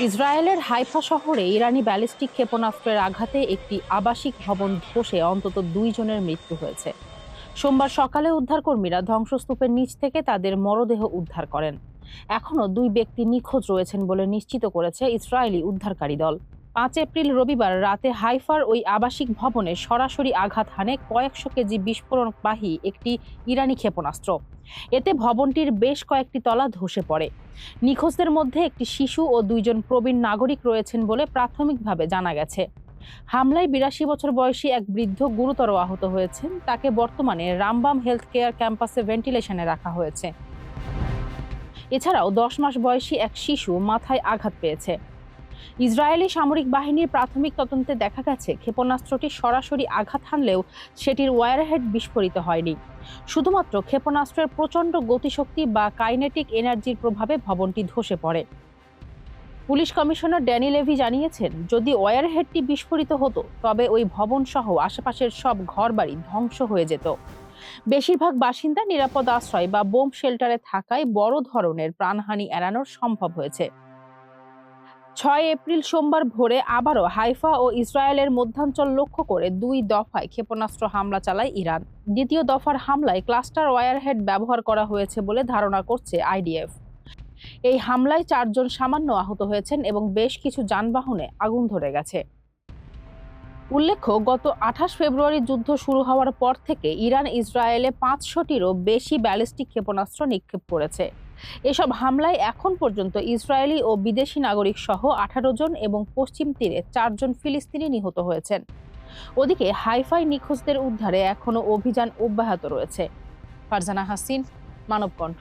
ইসরায়েলের হাইফা শহরে ইরানি ব্যালিস্টিক ক্ষেপণাস্ত্রের আঘাতে একটি আবাসিক ভবন ধসে অন্তত 2 জনের মৃত্যু হয়েছে। সোমবার সকালে উদ্ধারকর্মীরা ধ্বংসস্তূপের নিচ থেকে তাদের মরদেহ উদ্ধার করেন। এখনো 2 ব্যক্তি নিখোঁজ রয়েছেন বলে নিশ্চিত করেছে ইসরায়েলি উদ্ধারকারী দল। 5 এপ্রিল রবিবার রাতে হাইফার ওই আবাসিক ভবনে সরাসরি আঘাত হানে কয়েকশো কেজি বিস্ফোরণবাহী একটি ইরানি ক্ষেপণাস্ত্র। এতে ভবনটির বেশ কয়েকটি তলা ধসে পড়ে। নিখোঁজদের মধ্যে একটি শিশু ও 2 জন প্রবীণ নাগরিক রয়েছেন বলে প্রাথমিকভাবে জানা গেছে। হামলায় 82 বছর বয়সী এক বৃদ্ধ গুরুতর আহত হয়েছেন। তাকে বর্তমানে রামবাম হেলথ কেয়ার ক্যাম্পাসে ভেন্টিলেশনে রাখা হয়েছে। এছাড়াও 10 মাস বয়সী এক শিশু মাথায় আঘাত পেয়েছে। ইসরায়েলি সামরিক বাহিনীর প্রাথমিক তদন্তে দেখা গেছে ক্ষেপণাস্ত্রটি সরাসরি আঘাত হানলেও সেটির ওয়ারহেড বিস্ফোরিত হয়নি। শুধুমাত্র ক্ষেপণাস্ত্রের প্রচণ্ড গতিশক্তি বা কাইনেটিক এনার্জির প্রভাবে ভবনটি ধসে পড়ে। পুলিশ কমিশনার ড্যানি লেভি জানিয়েছেন, যদি ওয়ারহেডটি বিস্ফোরিত হতো তবে ওই ভবন সহ আশেপাশের সব ঘরবাড়ি ধ্বংস হয়ে যেত। বেশিরভাগ বাসিন্দা নিরাপদ আশ্রয় বা বোম শেল্টারে থাকায় বড় ধরনের প্রাণহানি এড়ানো সম্ভব হয়েছে। 6 এপ্রিল সোমবার ভোরে আবারও হাইফা ও ইসরায়েলের মধ্যাঞ্চল লক্ষ্য করে 2 দফায় ক্ষেপণাস্ত্র হামলা চালায় ইরান। দ্বিতীয় দফার হামলায় ক্লাস্টার ওয়ারহেড ব্যবহার করা হয়েছে বলে ধারণা করছে আইডিএফ। এই হামলায় 4 জন সামান্য আহত হয়েছেন এবং বেশ কিছু যানবাহনে আগুন ধরে গেছে। উল্লেখ্য, গত 28 ফেব্রুয়ারি যুদ্ধ শুরু হওয়ার পর থেকে ইরান ইসরায়েলে 500টিরও বেশি ব্যালিস্টিক ক্ষেপণাস্ত্র নিক্ষেপ করেছে। এসব হামলায় এখন পর্যন্ত ইসরায়েলি ও বিদেশি নাগরিক সহ 18 জন এবং পশ্চিম তীরে 4 জন ফিলিস্তিনি নিহত হয়েছেন। ওদিকে হাইফাই নিখোঁজদের উদ্ধারে এখনো অভিযান অব্যাহত রয়েছে। ফারজানা হাসিন, মানবকণ্ঠ।